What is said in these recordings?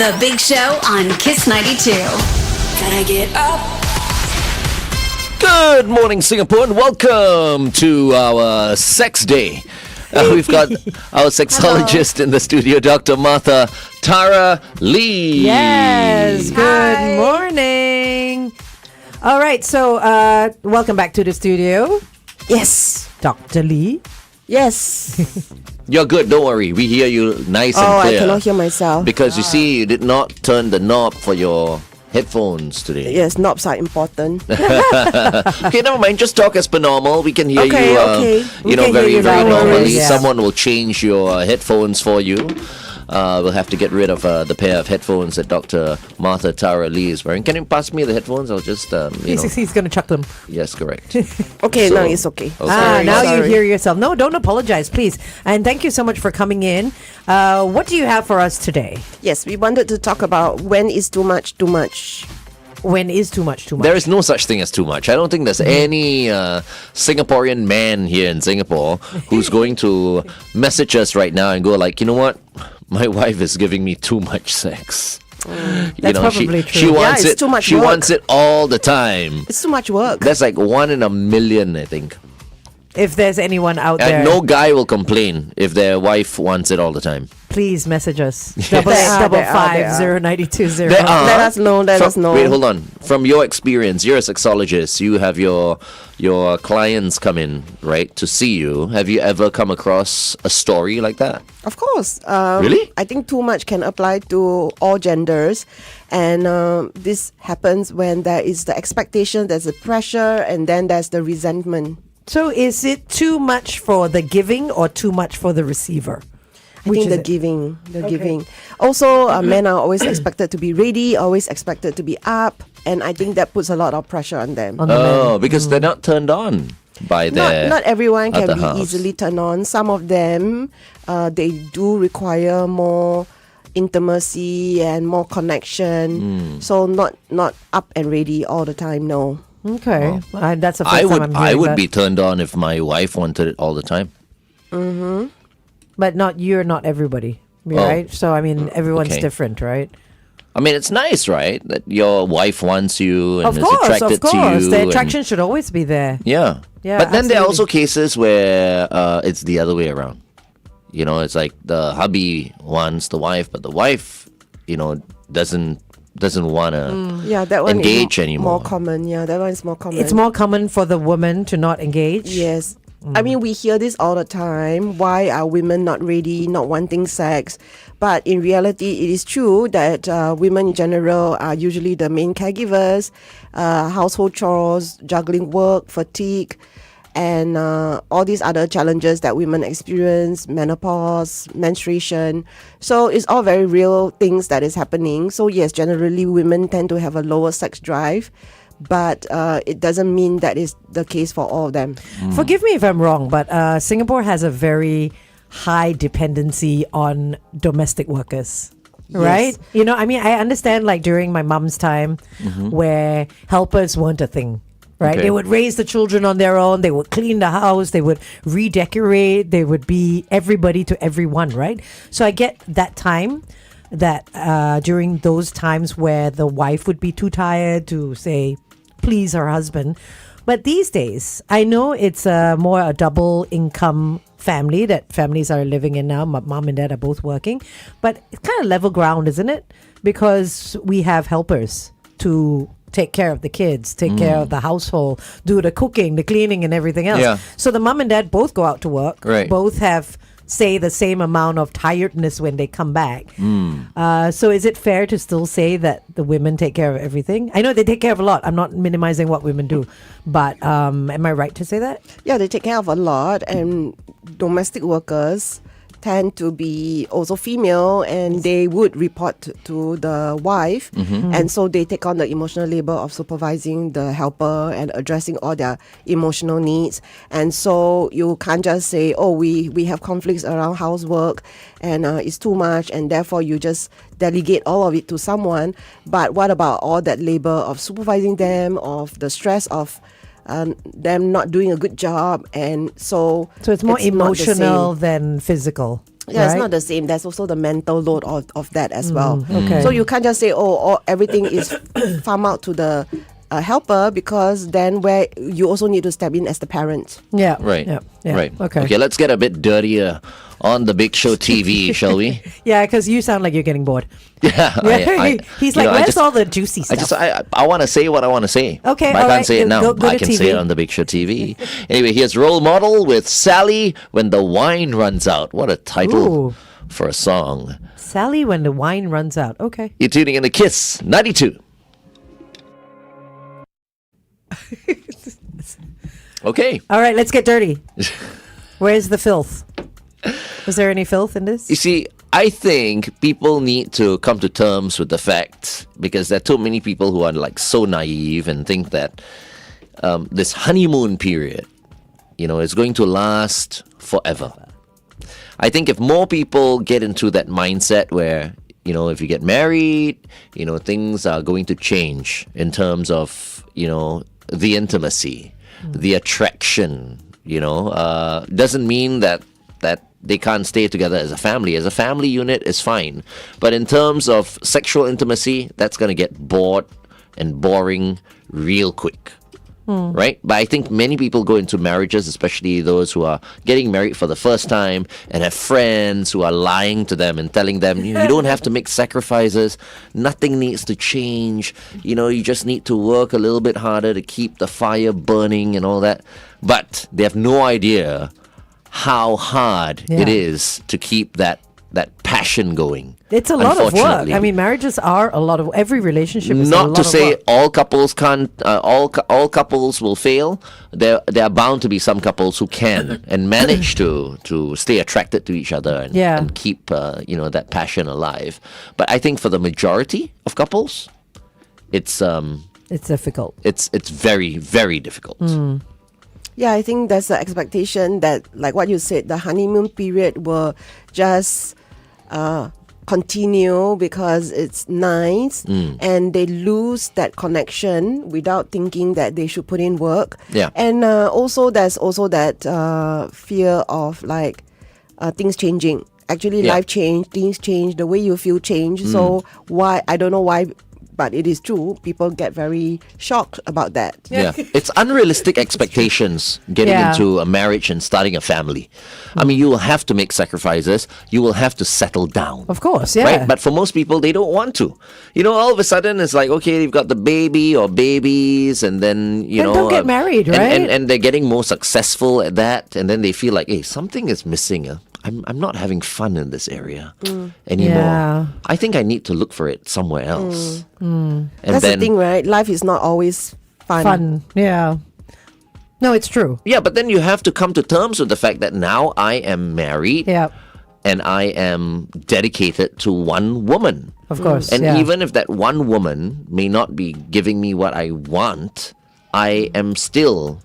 The Big Show on Kiss 92. Gotta get up. Good morning, Singapore, and welcome to our sex day. We've got our sexologist in the studio, Dr. Martha Tara Lee. Yes, good morning. All right, so welcome back to the studio. Yes. Dr. Lee. Yes. You're good, don't worry. We hear you nice and I clear. cannot hear myself. Because you see, you did not turn the knob for your headphones today. Yes, knobs are important. Okay, never mind. Just talk as per normal. We can hear Okay, you, okay. We you know, can hear very, you very loud and normally. clear. Someone will change your headphones for you. We'll have to get rid of the pair of headphones that Dr. Martha Tara Lee is wearing. Can you pass me the headphones? I'll just, He's going to chuck them. Yes, correct. Okay, So- now it's okay. Okay. Now you Sorry. hear yourself. No, don't apologize, please. And thank you so much for coming in. What do you have for us today? Yes, we wanted to talk about when is too much too much. When is too much too much? There is no such thing as too much. I don't think there's any Singaporean man here in Singapore who's going to message us right now and go like, you know what? My wife is giving me too much sex. That's probably true. She wants it's it. too much She work. wants it all the time. It's too much work. That's like 1 in a million, I think. If there's anyone out there, And no guy will complain if their wife wants it all the time. please message us. There are. 5550920. There are. Let us know, let us know. Wait, hold on. From your experience, you're a sexologist. You have your clients come in, right, to see you. Have you ever come across a story like that? Of course. Really? I think too much can apply to all genders. And this happens when there is the expectation, there's the pressure, and then there's the resentment. So is it too much for the giving or too much for the receiver? I think the giving. Also, men are always expected to be ready, always expected to be up. And I think that puts a lot of pressure on them. On the men. Because they're not turned on by their Not everyone can other be halves. easily turned on. Some of them, they do require more intimacy and more connection. So not up and ready all the time. No. Okay. That's the first I time would I'm I hearing would that. be turned on if my wife wanted it all the time. But you're not everybody, Oh. right? So, I mean, everyone's Okay. different, right? I mean, it's nice, right? That your wife wants you and Of is course, attracted of course. to you. The and- attraction should always be there. Yeah. Yeah, But then there are also absolutely. cases where it's the other way around. You know, it's like the hubby wants the wife, but the wife, doesn't want to Yeah, that one engage is anymore. more common. Yeah, that one is more common. It's more common for the woman to not engage. Yes. I mean, we hear this all the time. Why are women not ready, not wanting sex? But in reality, it is true that women in general are usually the main caregivers, household chores, juggling work, fatigue, and all these other challenges that women experience, menopause, menstruation. So it's all very real things that is happening. So yes, generally women tend to have a lower sex drive, but it doesn't mean that is the case for all of them. Forgive me if I'm wrong, but Singapore has a very high dependency on domestic workers. Right? I mean, I understand like during my mom's time where helpers weren't a thing. Right? Okay. They would raise the children on their own. They would clean the house. They would redecorate. They would be everybody to everyone, right? So I get that time that during those times where the wife would be too tired to say, please her husband. But these days, I know it's more a double income family that families are living in now. My mom and dad are both working. But it's kind of level ground, isn't it? Because we have helpers to take care of the kids, take care of the household, do the cooking, the cleaning and everything else. Yeah. So the mom and dad both go out to work. Right. Both have, say, the same amount of tiredness when they come back. So is it fair to still say that the women take care of everything? I know they take care of a lot. I'm not minimizing what women do. But am I right to say that? Yeah, they take care of a lot, and domestic workers tend to be also female, and they would report to the wife, and so they take on the emotional labor of supervising the helper and addressing all their emotional needs. And so you can't just say, oh, we have conflicts around housework and it's too much, and therefore you just delegate all of it to someone. But what about all that labor of supervising them, of the stress of them not doing a good job? And so So it's more not the same. emotional than physical. Yeah, it's right? not the same. There's also the mental load of that as well. okay. So you can't just say, everything is farm out to the helper, because then where you also need to step in as the parent. Yeah. Right. Yeah. Yeah. Right. Okay. Okay, let's get a bit dirtier on the Big Show TV, shall we? Yeah, because you sound like you're getting bored. Yeah. He's you like, know, where's all the juicy stuff? I want to say what I want to say. Okay, but I all can't right. say it now. Go I to can say TV. it on the Big Show TV. Anyway, here's Role Model with Sally When the Wine Runs Out. What a title Ooh. for a song. Sally, when the wine runs out. Okay. You're tuning in to Kiss 92. Okay. All right, let's get dirty. Where's the filth? Was there any filth in this? You see, I think people need to come to terms with the fact, because there are too many people who are like so naive and think that this honeymoon period, is going to last forever. I think if more people get into that mindset where, if you get married, things are going to change in terms of, the intimacy, the attraction, doesn't mean that they can't stay together as a family. As a family unit is fine. But in terms of sexual intimacy, that's going to get bored and boring real quick. Right? But I think many people go into marriages, especially those who are getting married for the first time and have friends who are lying to them and telling them, you don't have to make sacrifices. Nothing needs to change. You just need to work a little bit harder to keep the fire burning and all that. But they have no idea how hard it is to keep that passion going. It's a lot of work. Unfortunately. I mean, marriages are a lot of. Every relationship is a Not lot to of say work. all couples can't. All couples will fail. There are bound to be some couples who can and manage to stay attracted to each other and keep that passion alive. But I think for the majority of couples, it's difficult. It's very, very difficult. Yeah, I think there's the expectation that, like what you said, the honeymoon period will just continue because it's nice, and they lose that connection without thinking that they should put in work. Yeah. And also there's also that fear of like things changing. Actually, Yeah. life change, things change, the way you feel change. So why, I don't know why, but it is true. People get very shocked about that. Yeah. It's unrealistic expectations getting Yeah. into a marriage and starting a family. I mean, you will have to make sacrifices. You will have to settle down. Of course, yeah. Right? But for most people, they don't want to. All of a sudden, it's like, okay, you've got the baby or babies, and then, Then don't get married, right? And they're getting more successful at that, and then they feel like, hey, something is missing. I'm not having fun in this area anymore. Yeah. I think I need to look for it somewhere else. And That's then, the thing, right? Life is not always Fun. Yeah. No, it's true. yeah, but then you have to come to terms with the fact that now I am married Yeah. and I am dedicated to one woman. Of course. And yeah. even if that one woman may not be giving me what I want, I am still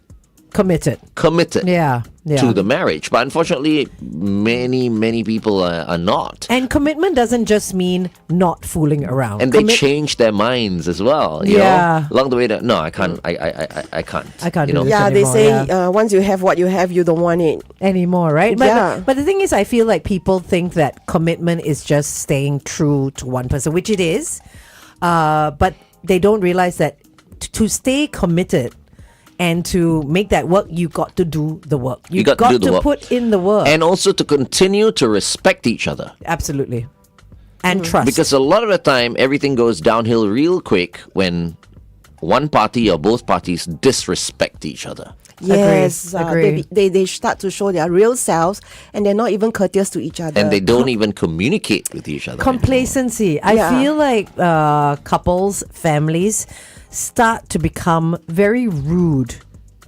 committed. committed Yeah. to the marriage. But unfortunately, many people are not. And commitment doesn't just mean not fooling around. And they change their minds as well. You Yeah. know? Along the way, no, I can't. I can't. I can't You do know? this. Yeah, they anymore, say yeah. once you have what you have, you don't want it. Anymore, right? But, Yeah. but the thing is, I feel like people think that commitment is just staying true to one person, which it is. But they don't realize that to stay committed and to make that work, you got to do the work. You got to do the work. put in the work. And also to continue to respect each other. Absolutely. And trust. Because a lot of the time, everything goes downhill real quick when one party or both parties disrespect each other. Yes, Agree. They start to show their real selves, and they're not even courteous to each other. And they don't even communicate with each other. Complacency. I Yeah. feel like couples, families start to become very rude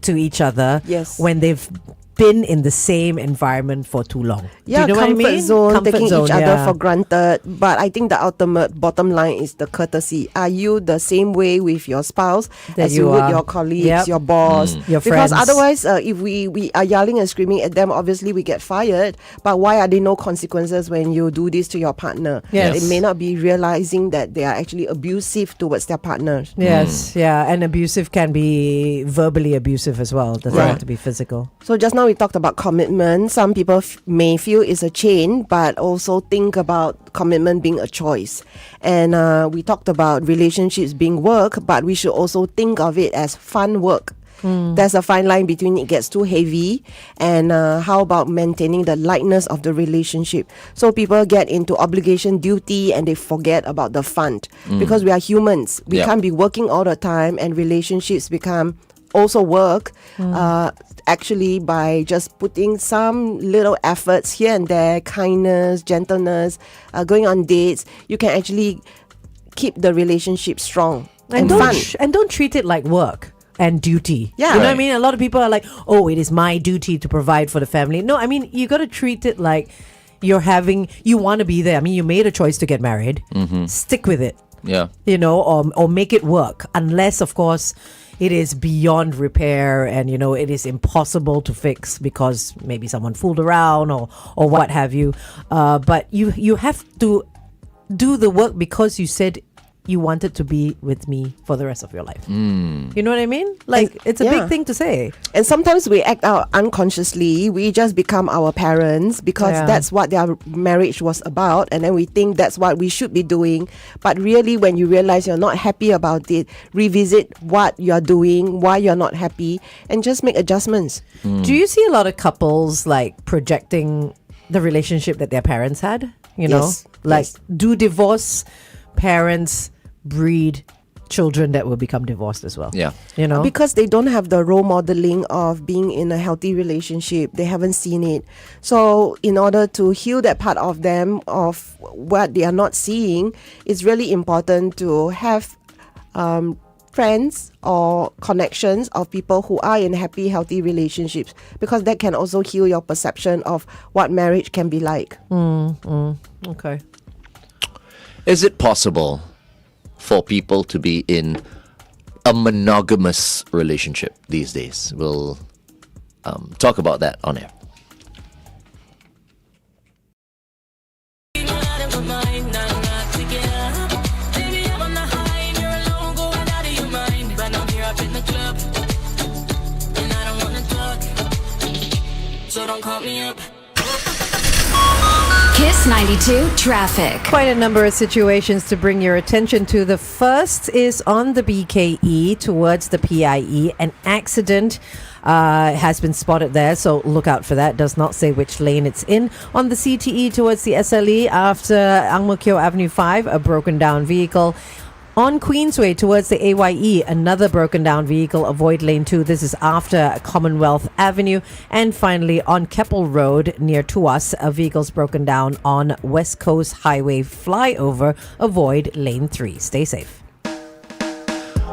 to each other Yes. when they've been in the same environment for too long. Yeah, Do you know comfort what I mean? zone, Comfort taking zone, each other yeah. for granted. But I think the ultimate bottom line is the courtesy. Are you the same way with your spouse That as you you would are. your colleagues, Yep. your boss? Your because friends. otherwise, if we are yelling and screaming at them, obviously we get fired. But why are there no consequences when you do this to your partner? Yes. They may not be realizing that they are actually abusive towards their partners. Yes, yeah. And abusive can be verbally abusive as well. Doesn't Right. have to be physical. So just now we talked about commitment. Some people may feel it's a chain, but also think about commitment being a choice. And we talked about relationships being work, but we should also think of it as fun work. There's a fine line between it gets too heavy and how about maintaining the lightness of the relationship. So people get into obligation duty and they forget about the fun because we are humans. We can't be working all the time, and relationships become also work actually by just putting some little efforts here and there, kindness, gentleness, going on dates. You can actually keep the relationship strong and fun. And don't treat it like work and duty. Yeah. You know what I Right. mean? A lot of people are like, oh, it is my duty to provide for the family. No, I mean, you got to treat it like you want to be there. I mean, you made a choice to get married. Stick with it, Yeah. you know, or make it work. Unless, of course, it is beyond repair and, you know, it is impossible to fix because maybe someone fooled around or what have you. But you have to do the work because you said you wanted to be with me for the rest of your life. You know what I mean? Like, it's a big thing to say. And sometimes we act out unconsciously. We just become our parents because that's what their marriage was about. And then we think that's what we should be doing. But really, when you realize you're not happy about it, revisit what you're doing, why you're not happy, and just make adjustments. Do you see a lot of couples like projecting the relationship that their parents had? You know, Yes. like Yes. do divorce parents breed children that will become divorced as well? Yeah. You know? Because they don't have the role modeling of being in a healthy relationship. They haven't seen it. So in order to heal that part of them, of what they are not seeing, it's really important to have friends or connections of people who are in happy, healthy relationships, because that can also heal your perception of what marriage can be like. Okay. Is it possible for people to be in a monogamous relationship these days? We'll talk about that on air. Kiss 92 traffic. Quite a number of situations to bring your attention to. The first is on the BKE towards the PIE. An accident has been spotted there, so look out for that. Does not say which lane it's in. On the CTE towards the SLE after Ang Mo Kio Avenue 5, a broken down vehicle. On Queensway towards the AYE, another broken down vehicle. Avoid lane 2. This is after Commonwealth Avenue. And finally, on Keppel Road near Tuas, a vehicle's broken down on West Coast Highway flyover. Avoid lane 3. Stay safe.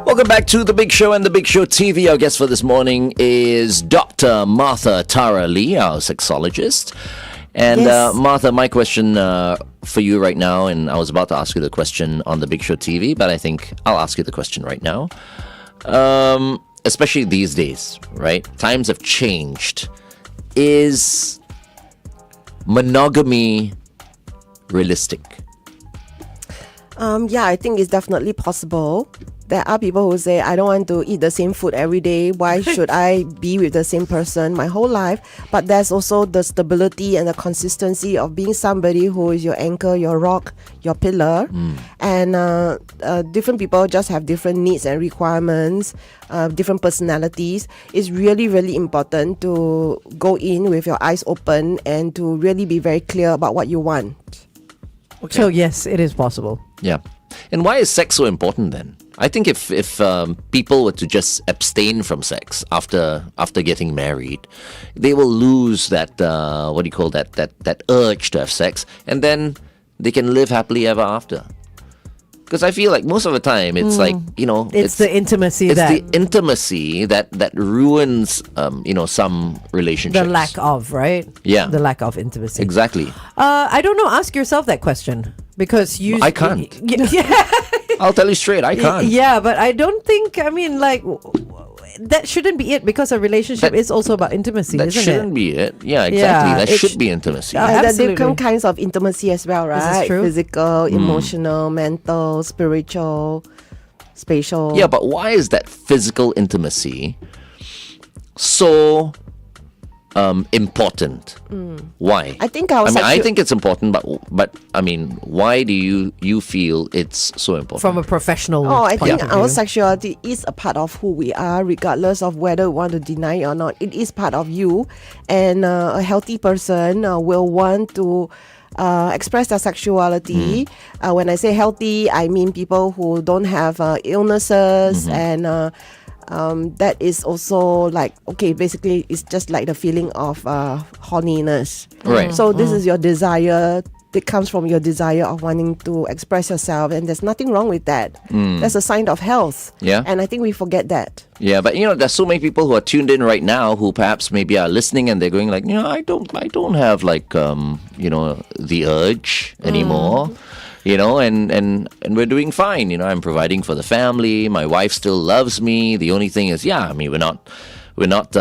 Welcome back to The Big Show and The Big Show TV. Our guest for this morning is Dr. Martha Tara Lee, our sexologist. And Yes. Martha, my question for you right now, and I was about to ask you the question on The Big Show TV, but I think I'll ask you the question right now. Especially these days, right? Times have changed. Is monogamy realistic? Yeah, I think it's definitely possible. There are people who say, I don't want to eat the same food every day. Why should I be with the same person my whole life? But there's also the stability and the consistency of being somebody who is your anchor, your rock, your pillar. And different people just have different needs and requirements, different personalities. It's really, really important to go in with your eyes open and to really be very clear about what you want. So, yes, it is possible. Yeah. And why is sex so important then? I think if people were to just abstain from sex after getting married, they will lose that that urge to have sex, and then they can live happily ever after. Because I feel like most of the time it's like, you know, It's the intimacy it's that the intimacy that ruins some relationships. the lack of, right? Yeah. The lack of intimacy. Exactly. I don't know. Ask yourself that question because you. I can't. Yeah, I'll tell you straight, I can't. yeah, but I don't think. I mean, like, that shouldn't be it because a relationship That- is also about intimacy, That isn't shouldn't it? be it. Yeah, exactly. Yeah, that it should sh- be intimacy. Uh, And there are Absolutely. different kinds of intimacy as well, This is right? true. Physical, emotional, mental, spiritual, spatial. Yeah, but why is that physical intimacy so important. Why? I think our I sexu- think it's important, but I mean, why do you feel it's so important? From a professional Oh, I point think of our view. sexuality is a part of who we are, regardless of whether we want to deny it or not. It is part of you, and a healthy person will want to express their sexuality. When I say healthy, I mean people who don't have illnesses and. That is also like, okay, basically it's just like the feeling of horniness. Right. So this is your desire. It comes from your desire of wanting to express yourself, and there's nothing wrong with that. That's a sign of health. Yeah. And I think we forget that. Yeah, but there's so many people who are tuned in right now who perhaps maybe are listening and they're going like, I don't have like the urge anymore. And we're doing fine. I'm providing for the family. My wife still loves me. The only thing is, we're not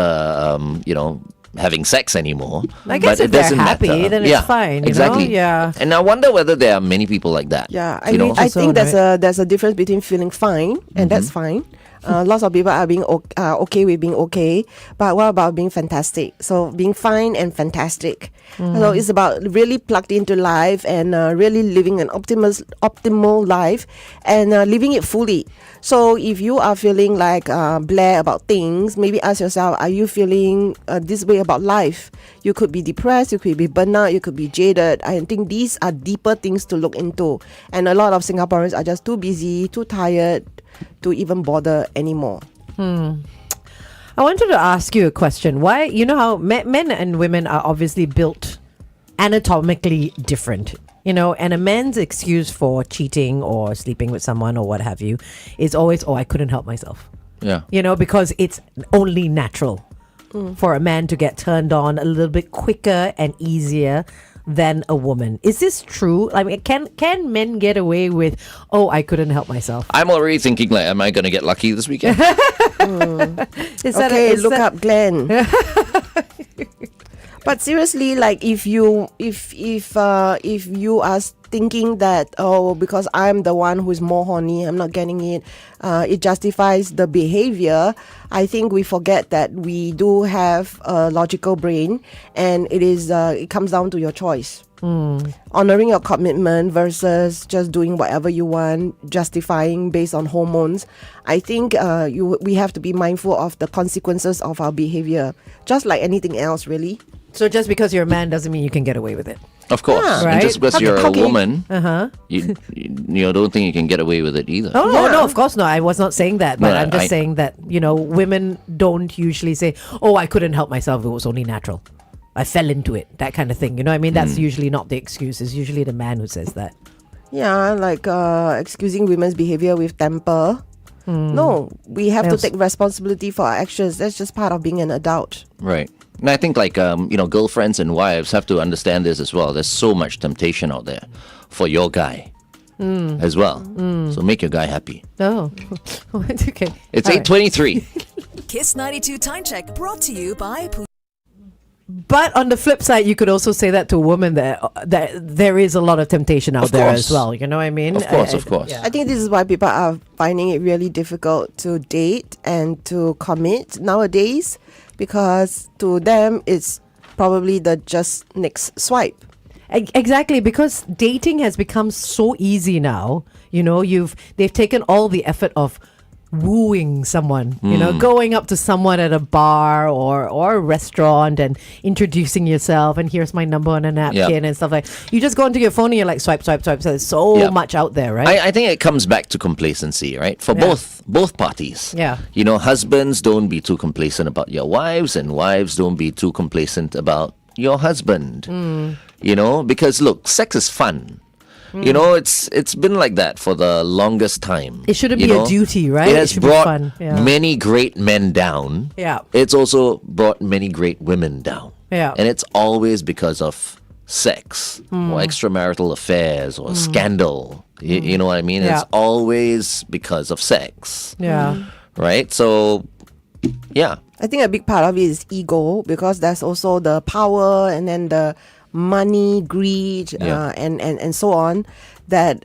having sex anymore. I guess but if it they're doesn't happy, matter. then it's fine. You Exactly. know? Yeah. And I wonder whether there are many people like that. Yeah, I you mean, know? I So, think right. there's a difference between feeling fine, and that's fine. Lots of people are being okay with being okay, but what about being fantastic? So being fine and fantastic. So it's about really plugged into life and really living an optimal life and living it fully. So if you are feeling like blah about things, maybe ask yourself, are you feeling this way about life? You could be depressed, you could be burnt out, you could be jaded. I think these are deeper things to look into. And a lot of Singaporeans are just too busy, too tired to even bother anymore. I wanted to ask you a question. Why, how men and women are obviously built anatomically different, and a man's excuse for cheating or sleeping with someone or what have you is always, I couldn't help myself. Yeah. Because it's only natural for a man to get turned on a little bit quicker and easier than a woman. Is this true? I mean, can men get away with, I couldn't help myself? I'm already thinking like, am I going to get lucky this weekend? Is that Okay, is look that- up Glenn. But seriously, like if you are thinking that because I'm the one who's more horny, I'm not getting it, it justifies the behavior. I think we forget that we do have a logical brain, and it comes down to your choice. Honoring your commitment versus just doing whatever you want, justifying based on hormones. I think we have to be mindful of the consequences of our behavior, just like anything else, really. So just because you're a man doesn't mean you can get away with it. Of course. Yeah. And Right. just because Okay, you're a okay. woman, you don't think you can get away with it either. Oh, Yeah. no, of course not. I was not saying that, but No, I'm just I- saying that, women don't usually say, I couldn't help myself. It was only natural. I fell into it. That kind of thing. I mean, that's usually not the excuse. It's usually the man who says that. Yeah, like excusing women's behavior with temper. No, we have to Yes. take responsibility for our actions. That's just part of being an adult. Right. And I think like, girlfriends and wives have to understand this as well. There's so much temptation out there for your guy as well. So make your guy happy. Oh, it's okay. It's All right. 8:23. Kiss 92 Time Check brought to you by But on the flip side, you could also say that to a woman that there is a lot of temptation out Of there course. as well. You know what I mean? Of course. I think this is why people are finding it really difficult to date and to commit nowadays, because to them it's probably the just next swipe. Exactly, because dating has become so easy now. They've taken all the effort of wooing someone, going up to someone at a bar or a restaurant and introducing yourself, and here's my number on a napkin and stuff like. You just go into your phone and you're like swipe. So there's so Yeah. much out there, right? I think it comes back to complacency, right? For Yeah. both parties. Yeah. Husbands, don't be too complacent about your wives, and wives, don't be too complacent about your husband. Because look, sex is fun. It's been like that for the longest time. It shouldn't you be a know? duty, right? It It has should be brought fun, yeah. many great men down. Yeah. It's also brought many great women down. Yeah. And it's always because of sex or extramarital affairs or scandal. You know what I mean? Yeah. It's always because of sex. Yeah. Right? So, yeah. I think a big part of it is ego, because there's also the power and then the money, greed, Yeah. and so on, that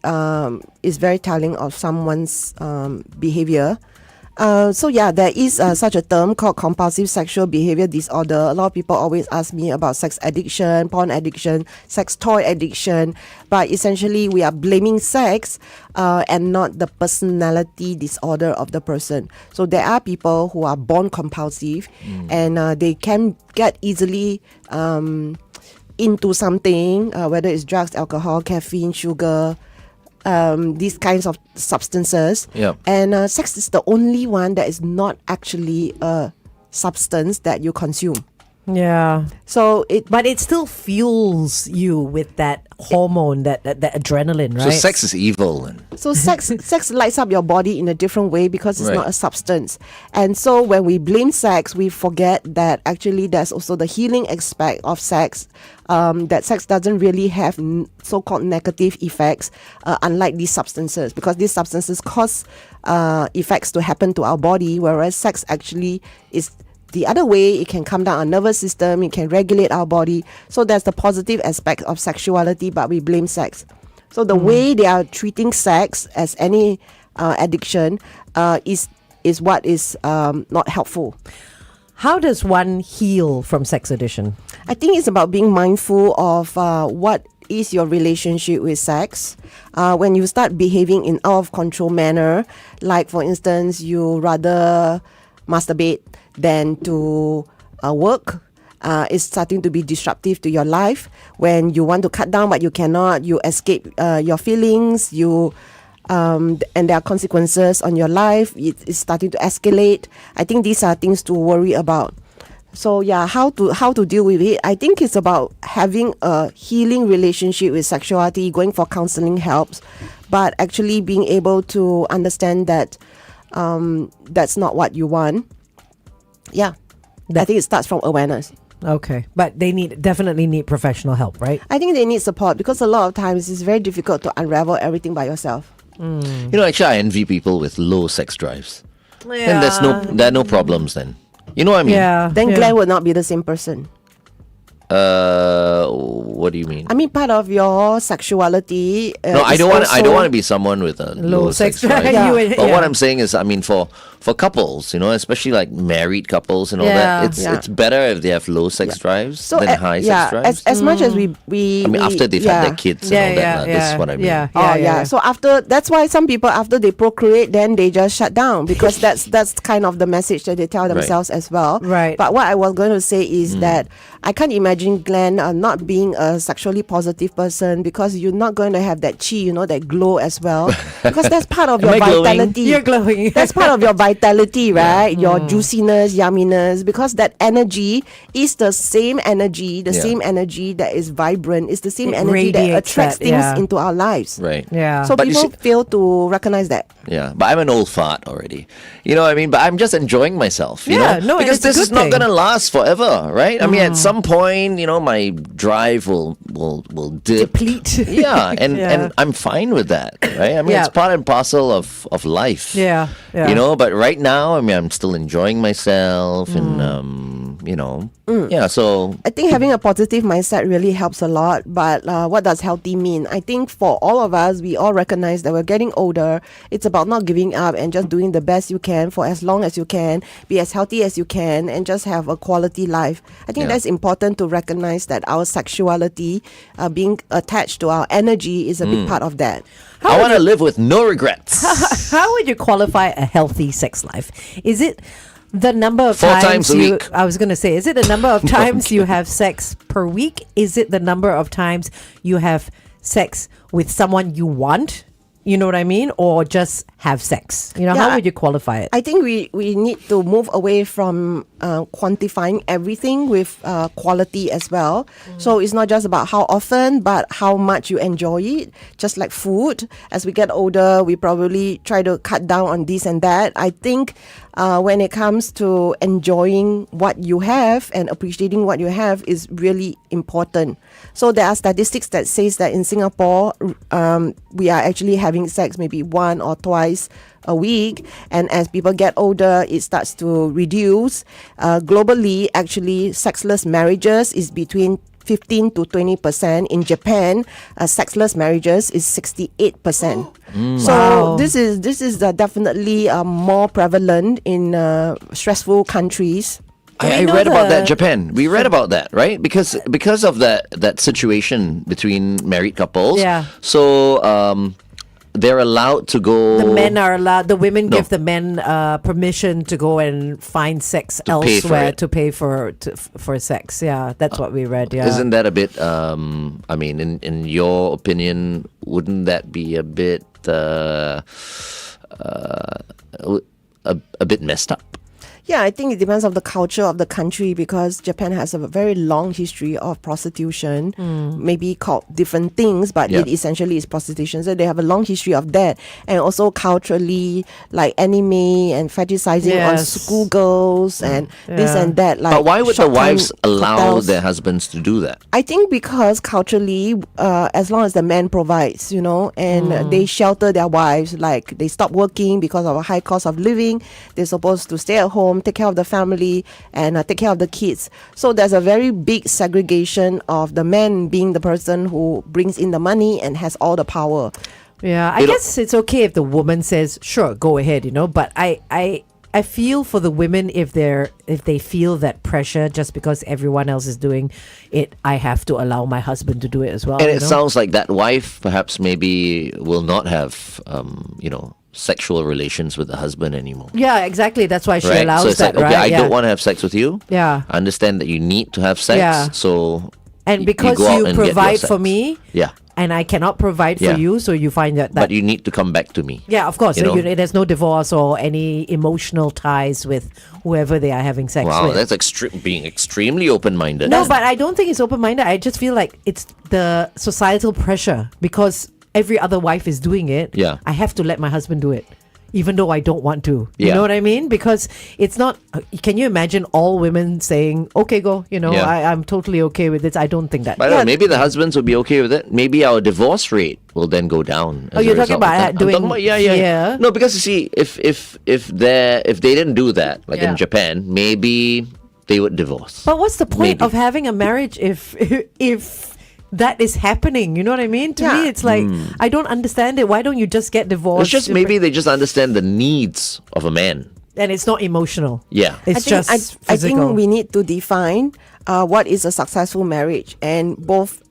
is very telling of someone's behavior. There is such a term called compulsive sexual behavior disorder. A lot of people always ask me about sex addiction, porn addiction, sex toy addiction, but essentially we are blaming sex and not the personality disorder of the person. So there are people who are born compulsive and they can get easily into something, whether it's drugs, alcohol, caffeine, sugar, these kinds of substances. Yeah. And sex is the only one that is not actually a substance that you consume. Yeah. So But it still fuels you with that hormone, that adrenaline, right? So sex is evil. And So sex lights up your body in a different way because it's Right. not a substance. And so when we blame sex, we forget that actually there's also the healing aspect of sex. That sex doesn't really have so-called negative effects, unlike these substances, because these substances cause effects to happen to our body, whereas sex actually is the other way. It can calm down our nervous system, it can regulate our body. So there's the positive aspect of sexuality, but we blame sex. So the way they are treating sex as any addiction is what is not helpful. How does one heal from sex addiction? I think it's about being mindful of what is your relationship with sex. When you start behaving in out of control manner, like for instance, you rather masturbate than to work, it's starting to be disruptive to your life. When you want to cut down but you cannot, you escape your feelings, and there are consequences on your life. It's starting to escalate. I think these are things to worry about. So yeah, how to deal with it? I think it's about having a healing relationship with sexuality, going for counseling helps, but actually being able to understand that that's not what you want. Yeah, I think it starts from awareness. Okay. But they definitely need professional help, right? I think they need support because a lot of times it's very difficult to unravel everything by yourself. you know, actually, I envy people with low sex drives. Then there are no problems. Then you know what I mean? Yeah. Then yeah. Glenn will not be the same person. What do you mean? I mean, part of your sexuality. No, I is don't want. I don't also- want to be someone with a low sex drive. drive. Yeah. But what I'm saying is, I mean, for couples, you know, especially like married couples and all Yeah. that, it's better if they have low sex drives than high sex drives. as much as we I mean, after they've had their kids and all that, this is what I mean. Yeah. So that's why some people, after they procreate, then they just shut down because that's kind of the message that they tell themselves as well. Right. But what I was going to say is that I can't imagine Glenn not being a sexually positive person because you're not going to have that chi, you know, that glow as well, because that's part of your Am I glowing? vitality. You're glowing. That's part of your vitality, right? Your juiciness, yumminess, because that energy is the same energy, same energy that is vibrant. It's the same It energy that radiates attracts that, things yeah. into our lives. Right. Yeah. So But you people see- fail to recognize that. Yeah, but I'm an old fart already. You know what I mean? But I'm just enjoying myself, you Yeah, know? no, and because it's a this is good not thing. going to last forever, right? I mean, at some point, you know, my drive will dip. Deplete. Yeah, and Yeah. I'm fine with that, right? I mean, Yeah. it's part and parcel of life. Yeah, yeah. You know, but right now, I mean, I'm still enjoying myself and, you know, yeah, so I think having a positive mindset really helps a lot. But what does healthy mean? I think for all of us, we all recognize that we're getting older. It's about not giving up and just doing the best you can for as long as you can, be as healthy as you can, and just have a quality life. I think Yeah. that's important to recognize that our sexuality, being attached to our energy, is a big part of that. I want to live with no regrets. How would you qualify a healthy sex life? Is it the number of 4 times a you week. I was going to say, is it the number of times you have sex per week? Is it the number of times you have sex with someone you want? You know what I mean? Or just have sex? You know, Yeah, how would you qualify it? I think we need to move away from quantifying everything with quality as well. So it's not just about how often, but how much you enjoy it. Just like food, as we get older, we probably try to cut down on this and that. I think when it comes to enjoying what you have and appreciating what you have is really important. So there are statistics that says that in Singapore, we are actually having sex maybe 1 or twice a week, and as people get older, it starts to reduce. Globally, actually, sexless marriages is between 15 to 20%. In Japan, sexless marriages is 68%. So Wow. this is definitely more prevalent in stressful countries. I know read about that the- Japan. We read about that, right? Because of that situation between married couples. Yeah. So they're allowed to go. The men are allowed. The women No. give the men permission to go and find sex To pay for elsewhere it. to pay for sex. Yeah, that's what we read. Yeah. Isn't that a bit? I mean, in your opinion, wouldn't that be a bit a bit messed up? Yeah, I think it depends on the culture of the country because Japan has a very long history of prostitution, maybe called different things, but Yeah. it essentially is prostitution. So they have a long history of that. And also culturally, like anime and fetishizing on Yes. schoolgirls and this Yeah. and that. Like But why would the short-time wives allow cocktails. their husbands to do that? I think because culturally, as long as the man provides, and they shelter their wives, like they stop working because of a high cost of living, they're supposed to stay at home, take care of the family, and take care of the kids. So there's a very big segregation of the man being the person who brings in the money and has all the power. Yeah, I You know- guess it's okay if the woman says, "Sure, go ahead," but I feel for the women if they feel that pressure just because everyone else is doing it, I have to allow my husband to do it as well. And you it know? sounds like that wife perhaps maybe will not have sexual relations with the husband anymore. Yeah, exactly. That's why she Right? allows So it's that, like, okay, right? I Yeah. don't want to have sex with you. Yeah. I understand that you need to have sex. Yeah. So And because go out you and get your provide for sex. me, Yeah. and I cannot provide for Yeah. you, so you find that But you need to come back to me. yeah, of course. you know? There's no divorce or any emotional ties with whoever they are having sex Wow, with. that's being extremely open-minded. No, but I don't think it's open-minded. I just feel like it's the societal pressure because every other wife is doing it. Yeah. I have to let my husband do it. Even though I don't want to. You Yeah. know what I mean? Because it's not, can you imagine all women saying, okay, go, Yeah. I'm totally okay with this. I don't think that. But I don't know, maybe the husbands will be okay with it. Maybe our divorce rate will then go down. Oh, you're talking about doing yeah. here? No, because you see, if they didn't do that, like Yeah. in Japan, maybe they would divorce. But what's the point Maybe. of having a marriage if that is happening? You know what I mean? To Yeah. me, it's like, I don't understand it. Why don't you just get divorced? It's just maybe they just understand the needs of a man. And it's not emotional. Yeah. It's I just I physical. think we need to define what is a successful marriage, and both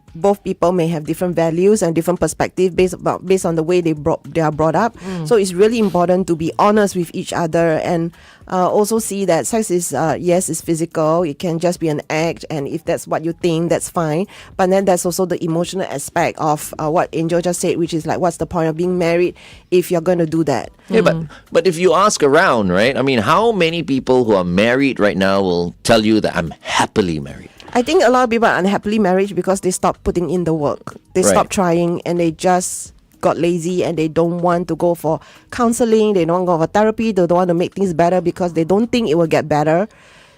people may have different values and different perspectives based on the way they are brought up. So it's really important to be honest with each other and also see that sex is yes, it's physical. It can just be an act, and if that's what you think, that's fine. But then there's also the emotional aspect of what Angel just said, which is like, what's the point of being married if you're going to do that? Yeah, but if you ask around, right? I mean, how many people who are married right now will tell you that I'm happily married? I think a lot of people are unhappily married because they stopped putting in the work. They Right. stopped trying and they just got lazy and they don't want to go for counseling. They don't go for therapy. They don't want to make things better because they don't think it will get better.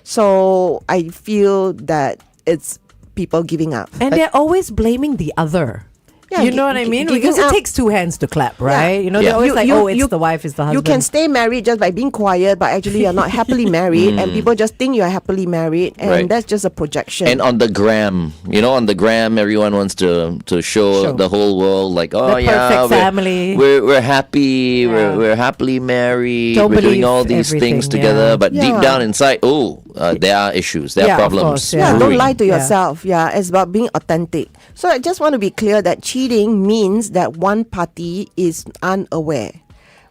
So I feel that it's people giving up. And they're always blaming the other. Yeah, you know what I mean? giving Because it up. takes two hands to clap, right? You know, Yeah. they're always You- like, you- oh, it's you- the wife, it's the husband. You can stay married just by being quiet, but actually you're not happily married, and people just think you're happily married, and Right. that's just a projection. And on the gram, on the gram, everyone wants to show Show. the whole world, like, oh The yeah, perfect family. we're happy, Yeah. we're happily married, Don't we're doing believe all these things everything, together, yeah. but deep Yeah. down inside, there are issues, there Yeah, are of problems. course, yeah. Yeah, don't brewing. lie to Yeah. yourself. Yeah, it's about being authentic. So I just want to be clear that cheating means that one party is unaware.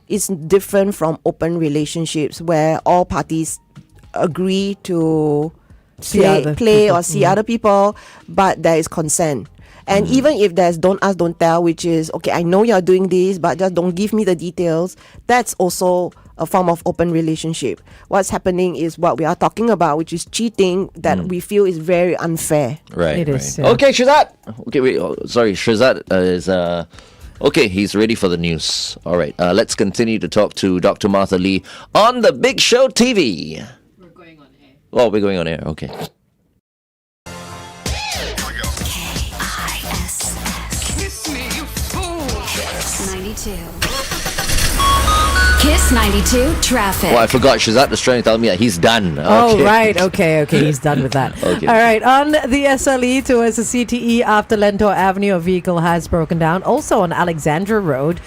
It's different from open relationships where all parties agree to See other play people. or see other people, but there is consent. And even if there's don't ask, don't tell, which is, okay, I know you're doing this, but just don't give me the details, that's also a form of open relationship. What's happening is what we are talking about, which is cheating that we feel is very unfair. Right. It right. is, yeah. Okay, Shazad. Okay, wait. Sorry, Shazad is. Okay, he's ready for the news. All right, let's continue to talk to Dr. Martha Lee on the Big Show TV. We're going on air. Oh, we're going on air. Okay. Kiss me, you fool. 92. Kiss 92 traffic. Oh, I forgot. Shazad was trying to tell me that he's done. Oh, Okay. right. Okay. He's done with that. Okay. All right. On the SLE towards the CTE after Lentor Avenue, a vehicle has broken down. Also on Alexandra Road.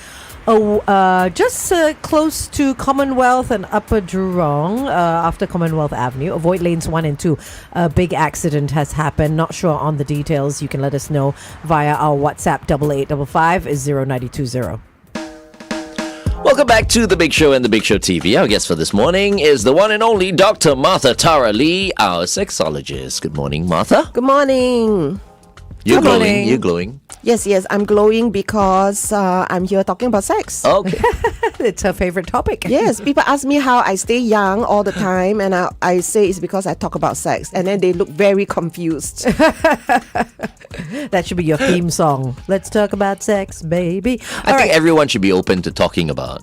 Just close to Commonwealth and Upper Jurong after Commonwealth Avenue. Avoid lanes 1 and 2. A big accident has happened. Not sure on the details. You can let us know via our WhatsApp 8855 is 0920. Welcome back to The Big Show and The Big Show TV. Our guest for this morning is the one and only Dr. Martha Tara Lee, our sexologist. Good morning, Martha. Good morning. You're Good glowing. morning. You're glowing. Yes, I'm glowing because I'm here talking about sex. Okay. It's her favorite topic. Yes, people ask me how I stay young all the time, and I say it's because I talk about sex, and then they look very confused. That should be your theme song. Let's talk about sex, baby. I think everyone should be open to talking about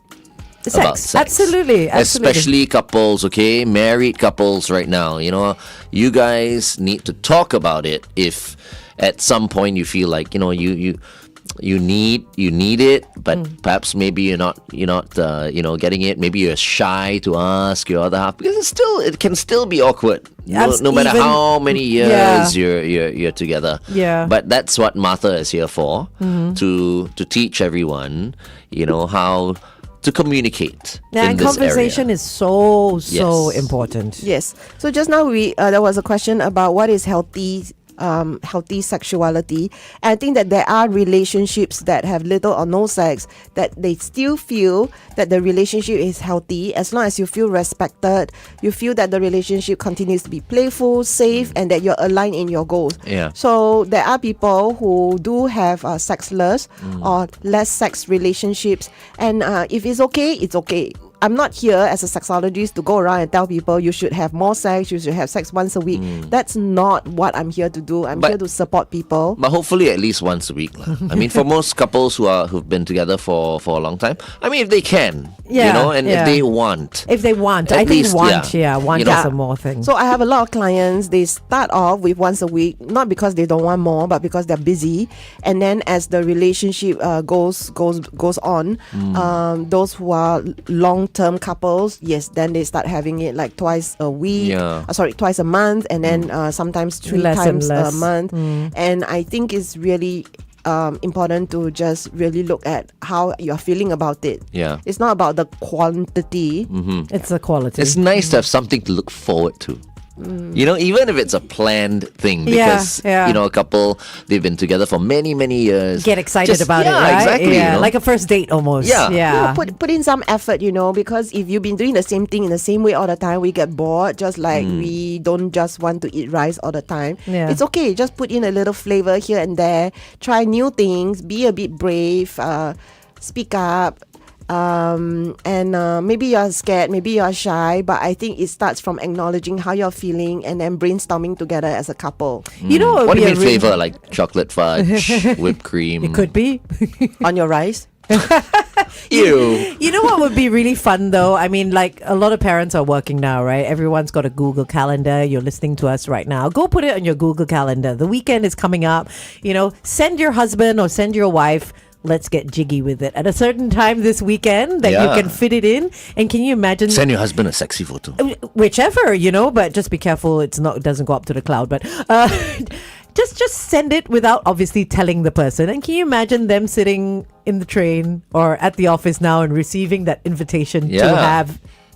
Sex. Absolutely. Especially couples, okay? Married couples right now. You know, you guys need to talk about it if at some point you feel like, you know, you need it, but perhaps maybe you're not getting it. Maybe you're shy to ask your other half because it can still be awkward. No matter how many years you're together. Yeah. But that's what Martha is here for, to teach everyone, you know, how to communicate in And this conversation area. is so Yes. important. Yes. So just now there was a question about what is healthy sexuality. And I think that there are relationships that have little or no sex that they still feel that the relationship is healthy as long as you feel respected, you feel that the relationship continues to be playful, safe, and that you're aligned in your goals. Yeah. So there are people who do have sexless or less sex relationships, and if it's okay, it's okay. I'm not here as a sexologist to go around and tell people you should have more sex, you should have sex once a week. That's not what I'm here to do. I'm But- here to support people. But hopefully at least once a week. Lah. I mean, for most couples who've been together for a long time, I mean, if they can, you Yeah, know, and yeah. if they want. If they want. At I think least, want yeah. want You know- is a more thing. So I have a lot of clients, they start off with once a week, not because they don't want more, but because they're busy. And then as the relationship goes on, those who are long-term couples, yes, then they start having it like twice a week, Yeah. twice a month, and then sometimes 3 Less and times a less. month. And I think it's really important to just really look at how you're feeling about it. Yeah. It's not about the quantity. It's the quality. It's nice to have something to look forward to. You know, even if it's a planned thing, Yeah, because yeah. you know, a couple, they've been together for many years. Get excited Just- about it, yeah, right? exactly, Yeah, you know. like a first date almost. Yeah. Yeah. Put in some effort, you know, because if you've been doing the same thing in the same way all the time, we get bored. Just like we don't just want to eat rice all the time. Yeah. It's okay. Just put in a little flavor here and there. Try new things. Be a bit brave. Speak up. And maybe you're scared, maybe you're shy, but I think it starts from acknowledging how you're feeling and then brainstorming together as a couple. You know, What do you would mean be a flavor? Like chocolate fudge, whipped cream? It could be. On your rice. Ew. You know what would be really fun though? I mean, like a lot of parents are working now, right? Everyone's got a Google Calendar. You're listening to us right now. Go put it on your Google Calendar. The weekend is coming up. You know, send your husband or send your wife. Let's get jiggy with it at a certain time this weekend that Yeah. you can fit it in. And can you imagine? Send your husband a sexy photo. Whichever, you know, but just be careful it doesn't go up to the cloud, but just send it without obviously telling the person. And can you imagine them sitting in the train or at the office now and receiving that invitation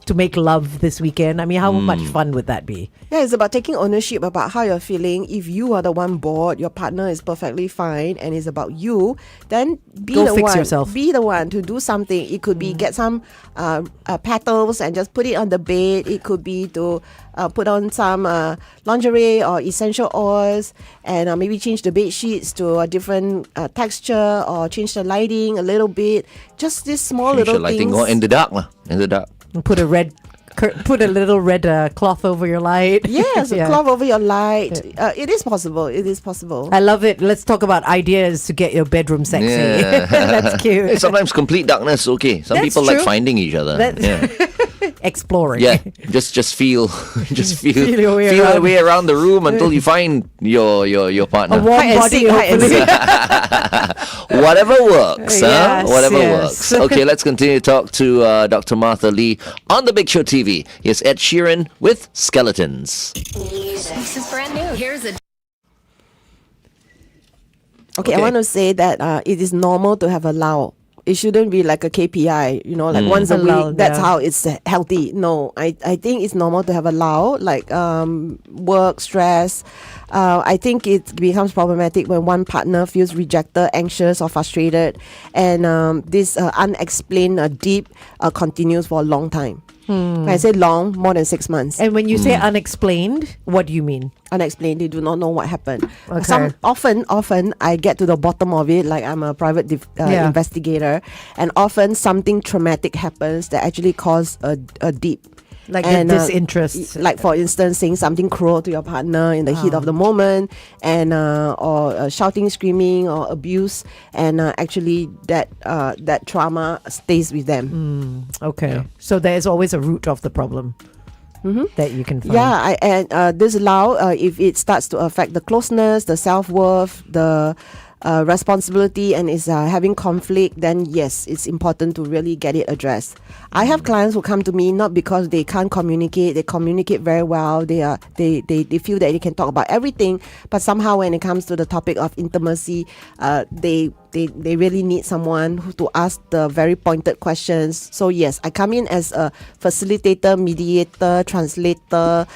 to make love this weekend? I mean, how much fun would that be? Yeah, it's about taking ownership about how you're feeling. If you are the one bored, your partner is perfectly fine, and it's about you, then Go fix yourself. Be the one to do something. It could be get some petals and just put it on the bed. It could be to put on some lingerie or essential oils, and maybe change the bed sheets to a different texture, or change the lighting a little bit. Just these small Change little your lighting. things. Oh, in the dark lah. In the dark. And put a little red cloth over your light. Yes, a Yeah. cloth over your light. It is possible. It is possible. I love it. Let's talk about ideas to get your bedroom sexy. Yeah. That's Hey, cute. sometimes complete darkness is okay. Some That's people like true. finding each other. That- Yeah. exploring. Yeah, just feel, Feel your way feel the around. way around the room until you find your partner. A warm Hide and body, seek, hide and hopefully. Whatever works, Yes, Whatever yes. works. Okay, let's continue to talk to Dr. Martha Lee on The Big Show TV. Here's Ed Sheeran with Skeletons. This is brand new. Here's a Okay, I Okay. want to say that it is normal to have a lull. It shouldn't be like a KPI, like once a A lull, week, that's yeah. how it's healthy. No, I think it's normal to have a lull, like work, stress. I think it becomes problematic when one partner feels rejected, anxious, or frustrated, and this unexplained dip continues for a long time. When I say long, more than 6 months. And when you say unexplained, what do you mean? Unexplained, they do not know what happened. Okay. Often I get to the bottom of it, like I'm a private Yeah. investigator, and often something traumatic happens that actually cause a dip. Like And, the disinterest. like for instance, saying something cruel to your partner in the heat of the moment, and or shouting, screaming, or abuse, and actually that trauma stays with them. Okay. So there is always a root of the problem that you can find. Yeah, and this lull, if it starts to affect the closeness, the self-worth, the responsibility, and is having conflict, then yes, it's important to really get it addressed. I have clients who come to me not because they can't communicate; they communicate very well. They feel that they can talk about everything, but somehow when it comes to the topic of intimacy, they really need someone to ask the very pointed questions. So yes, I come in as a facilitator, mediator, translator,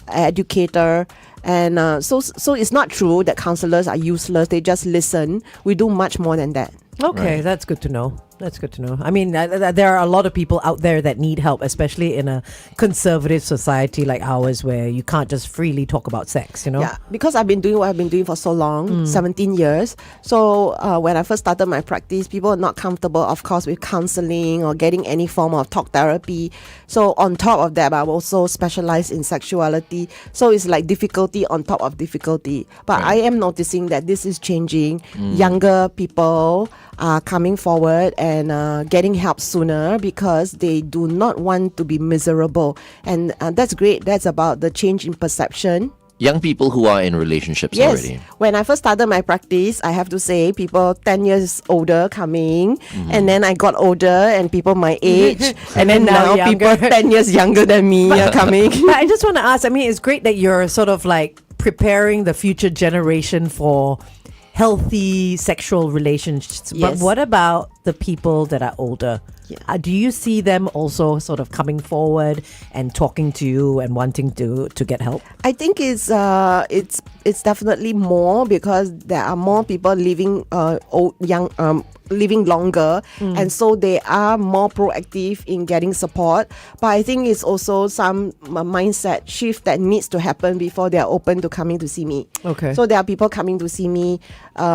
educator. And so it's not true that counselors are useless. They just listen. We do much more than that. Okay, that's good to know. That's good to know. I mean, there are a lot of people out there that need help, especially in a conservative society like ours, where you can't just freely talk about sex, Yeah, because I've been doing what I've been doing for so long, 17 years. So when I first started my practice, people are not comfortable, of course, with counseling or getting any form of talk therapy. So on top of that, I'm also specialized in sexuality. So it's like difficulty on top of difficulty. But I am noticing that this is changing. Younger people are coming forward and getting help sooner because they do not want to be miserable. And that's great. That's about the change in perception. Young people who are in relationships Yes. already. When I first started my practice, I have to say people 10 years older coming, and then I got older and people my age, and then now now people younger. 10 years younger than me are coming. But I just want to ask, I mean, it's great that you're sort of like preparing the future generation for healthy sexual relationships. But Yes. what about the people that are older? Yeah. Do you see them also sort of coming forward and talking to you and wanting to get help? I think it's definitely more because there are more people living living longer, and so they are more proactive in getting support. But I think it's also some mindset shift that needs to happen before they are open to coming to see me. Okay. So there are people coming to see me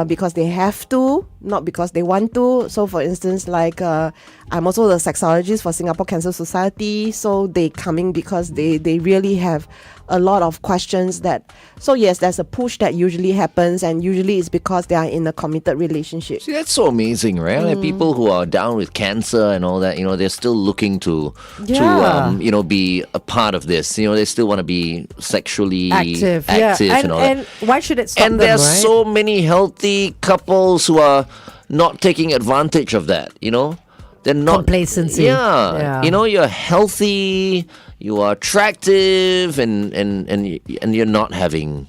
because they have to, not because they want to. So for instance, like I'm also the sexologist for Singapore Cancer Society. So they coming because they really have a lot of questions that. So yes, there's a push that usually happens, and usually it's because they are in a committed relationship. See, that's so amazing, right? Like people who are down with cancer and all that, they're still looking to Yeah. be a part of this. They still want to be sexually Active, and all that. and why should it stop And them, there's right? so many healthy couples who are not taking advantage of that, They're not Complacency. Yeah. Yeah. You're healthy, you are attractive, and you're not having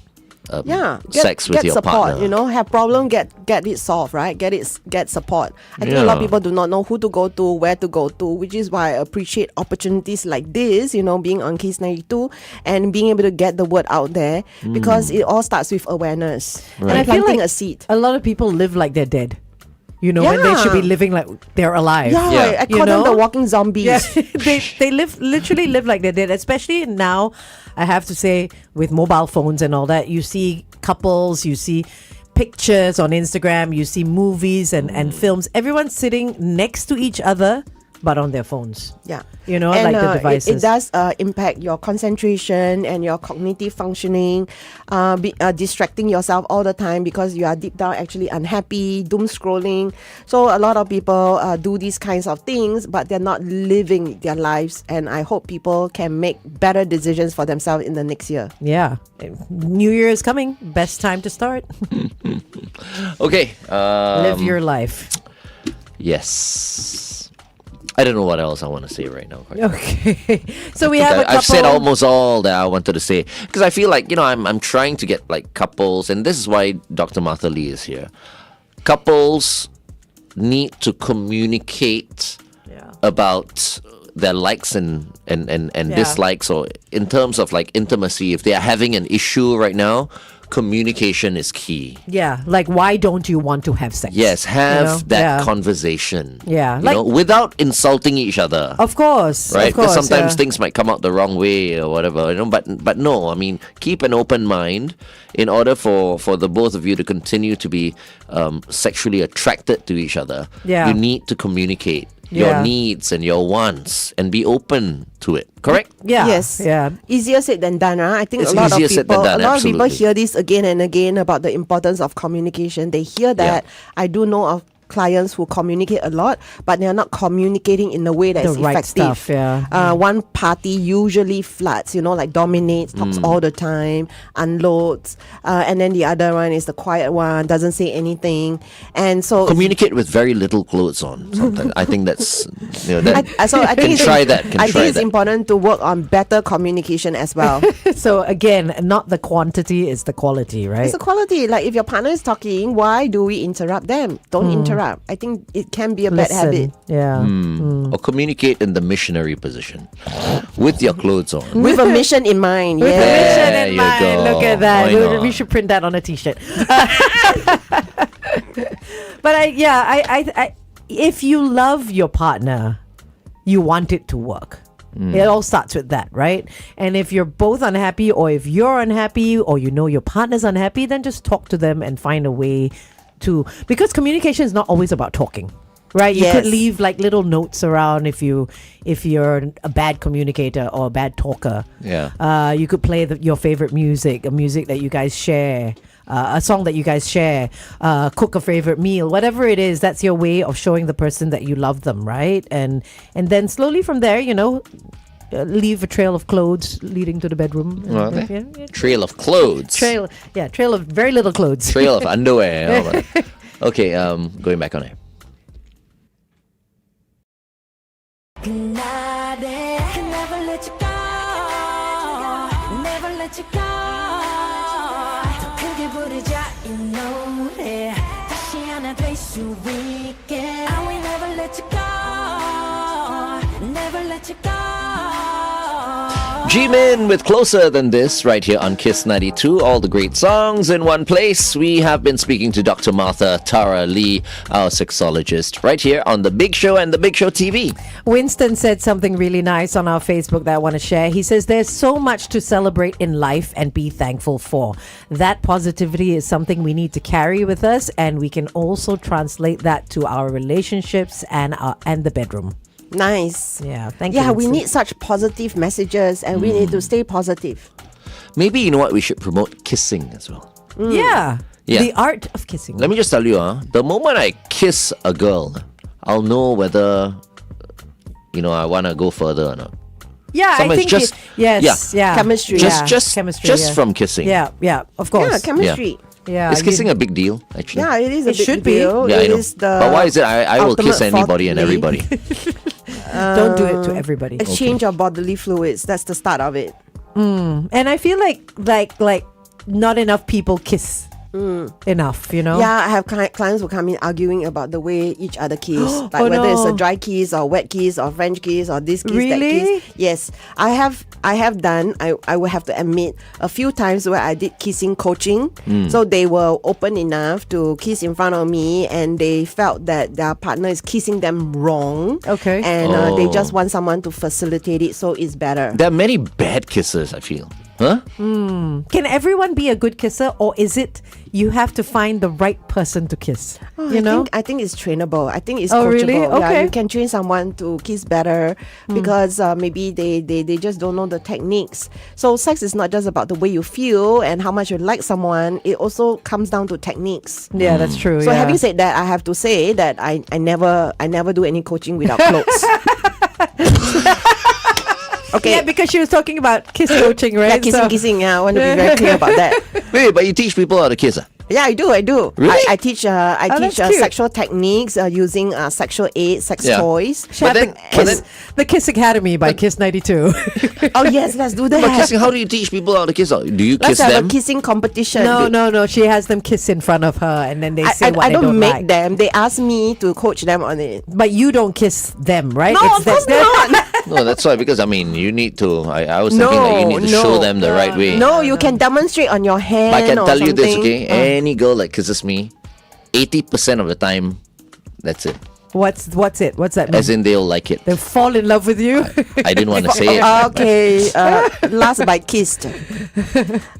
sex with get your support. partner. Have problem, get it solved, right? Get support. I think a lot of Yeah. people do not know who to go to, where to go to, which is why I appreciate opportunities like this. Being on Kiss 92 and being able to get the word out there, because it all starts with awareness And I and feel planting like a seed. a lot of people live like they're dead. When they should be Yeah. living like they're alive. Yeah, I call them the walking zombies. Yeah, they literally live like they did. Especially now, I have to say, with mobile phones and all that, you see couples, you see pictures on Instagram, you see movies and films. Everyone's sitting next to each other but on their phones. Yeah. You know, and, like the devices. It does impact your concentration and your cognitive functioning, distracting yourself all the time because you are deep down actually unhappy, doom scrolling. So a lot of people do these kinds of things, but they're not living their lives. And I hope people can make better decisions for themselves in the next year. Yeah. New Year is coming. Best time to start. Okay. Live your life. Yes. I don't know what else I want to say right now. Okay. So we have a couple. I've said almost all that I wanted to say because I feel like, you know, I'm trying to get like couples, and this is why Dr. Martha Lee is here. Couples need to communicate about their likes and dislikes, or in terms of like intimacy. If they are having an issue right now, communication is key. Yeah, like why don't you want to have sex? Yes, have that conversation. Yeah, you like, know, without insulting each other. Of course, right? Of course, Because sometimes things might come out the wrong way or whatever. You know, but no, I mean, keep an open mind in order for the both of you to continue to be sexually attracted to each other. Yeah. You need to communicate your needs and your wants and be open to it. Correct? Yeah. Yes. Yeah. Easier said than done. I think It's a lot of easier said than people, done, of people absolutely. hear this again and again about the importance of communication. They hear that. I do know of clients who communicate a lot, but they're not communicating in a way that's The right effective. stuff, yeah. One party usually floods, you know, like dominates, talks all the time, unloads, and then the other one is the quiet one, doesn't say anything, and so Communicate with very little clothes on. Sometimes I think that's, you know, that I think can try that. Can I try think it's that. important to work on better communication as well. So again, not the quantity, it's the quality, right? It's the quality. Like if your partner is talking, why do we interrupt them? Don't interrupt. I think it can be a bad habit. Yeah. Or communicate in the missionary position with your clothes on. With a mission in mind. With the Yeah. mission There in you mind. go. Look at that. Why not? We should print that on a t-shirt. But I if you love your partner, you want it to work. It all starts with that, right? And if you're both unhappy, or if you're unhappy, or you know your partner's unhappy, then just talk to them and find a way to, because communication is not always about talking. Right, you could Yes. leave like little notes around if you're a bad communicator or a bad talker. Yeah. You could play your favorite music, a music that you guys share, a song that you guys share, cook a favorite meal, whatever it is. That's your way of showing the person that you love them, right? And then slowly from there, you know, leave a trail of clothes leading to the bedroom. Well, Yeah. Trail of clothes. Trail of very little clothes. Trail of underwear. All right. Okay, going back on it. Can never let you go. Never let you go. 더 크게 부르자, you know it. 다시 하나 될 수 있게. I will never let you go. Never let you go. G-Min with Closer Than This right here on Kiss 92. All the great songs in one place. We have been speaking to Dr. Martha Tara Lee, our sexologist, right here on The Big Show and The Big Show TV. Winston said something really nice on our Facebook that I want to share. He says, there's so much to celebrate in life and be thankful for. That positivity is something we need to carry with us, and we can also translate that to our relationships and the bedroom. Nice. Yeah, thank you. Yeah, we Winston. need such positive messages, and we need to stay positive. Maybe, you know what, we should promote kissing as well. Yeah. Yeah. The art of kissing. Let me just tell you, the moment I kiss a girl, I'll know whether, you know, I want to go further or not. Yeah, Sometimes I think just- yes, yeah. Chemistry. Yeah, Just chemistry, just yeah. from kissing. Yeah, of course. Yeah, chemistry. Yeah, Is kissing a big deal, actually? Yeah, it is a It big should be. deal. Yeah, I It know. is the But why is it I will kiss ultimate anybody and forte. everybody? don't do it to everybody. Exchange of bodily fluids. That's the start of it. And I feel like not enough people kiss enough, you know? Yeah, I have clients who come in arguing about the way each other kiss, like Oh, whether it's no. a dry kiss or wet kiss or French kiss or this kiss, that Really? kiss. Yes, I have done. I will have to admit a few times where I did kissing coaching. So they were open enough to kiss in front of me, and they felt that their partner is kissing them wrong. Okay. and they just want someone to facilitate it, so it's better. There are many bad kissers, I feel. Huh? Can everyone be a good kisser, or is it you have to find the right person to kiss? I think it's trainable. I think it's Oh, coachable. really? Yeah, Okay. you can train someone to kiss better because maybe they just don't know the techniques. So sex is not just about the way you feel and how much you like someone. It also comes down to techniques. Yeah, that's true. So yeah. having said that, I have to say that I never do any coaching without clothes. Okay. Yeah, because she was talking about kiss coaching, right? Yeah, kissing. Yeah, I want to be very clear about that. Wait, but you teach people how to kiss? Yeah, I do. Really? I teach that's cute. sexual techniques using sexual aid, sex Yeah. toys. She had But the Kiss Academy by Kiss 92. Oh yes, let's do that. But kissing, how do you teach people how to kiss? Do you Let's kiss have them? a kissing competition. No. She has them kiss in front of her, and then they say I what they don't don't make like. them. They ask me to coach them on it. But you don't kiss them, right? No, of course not. No, that's why, because I mean, you need to. I was thinking that you need to show them the right way. No, you can demonstrate on your hand. But I can or tell you this, something. okay? Any girl that kisses me, 80% of the time, that's it. What's it? What's that mean? As in, they'll like it. They fall in love with you. I didn't want to say it. Okay, last bite kissed.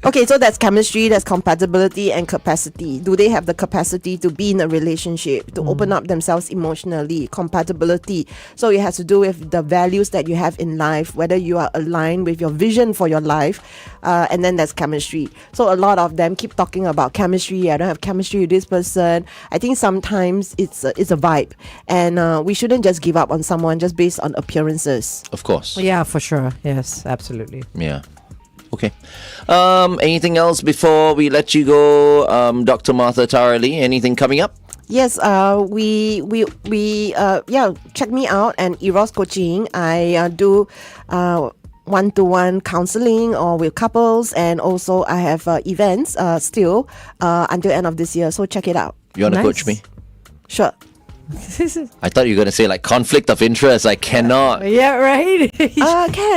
Okay, so that's chemistry, that's compatibility and capacity. Do they have the capacity to be in a relationship, to open up themselves emotionally? Compatibility. So it has to do with the values that you have in life, whether you are aligned with your vision for your life, and then there's chemistry. So a lot of them keep talking about chemistry. I don't have chemistry with this person. I think sometimes it's a vibe. And we shouldn't just give up on someone just based on appearances. Of course. Yeah, for sure. Yes, absolutely. Yeah. Okay. Anything else before we let you go, Dr. Martha Tarali? Anything coming up? Yes, check me out and Eros Coaching. I do one-to-one counseling or with couples, and also I have events still until end of this year. So check it out. You want to Nice. coach me? Sure. I thought you were going to say like conflict of interest. I cannot. Yeah, right.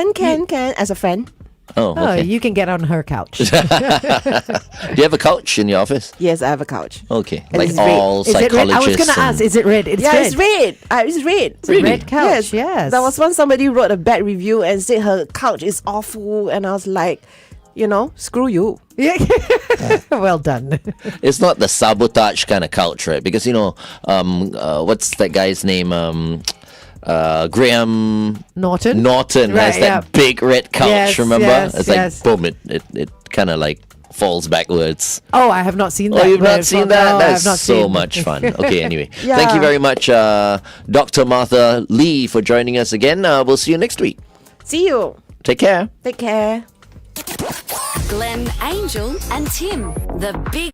Can as a friend. Oh, Oh, okay. you can get on her couch. Do you have a couch in your office? Yes, I have a couch. Okay. And Like it's red. all Is it red? psychologists. I was going to ask, is it red? It's red. It's red. It's red. It's a red couch, yes. There was once somebody wrote a bad review and said her couch is awful, and I was like, screw you. Yeah. Well done. It's not the sabotage kind of couch, right? Because, what's that guy's name? Graham Norton? Norton Right, has that yeah. big red couch, Yes, remember? yes, It's yes. like, boom, it kind of like falls backwards. Oh, I have not seen that. Oh, you've not red seen one. that? No, I That's have not so seen. much fun. Okay, anyway. Yeah. Thank you very much, Dr. Martha Lee, for joining us again. We'll see you next week. See you. Take care. Take care. Glenn, Angel, and Tim. The Big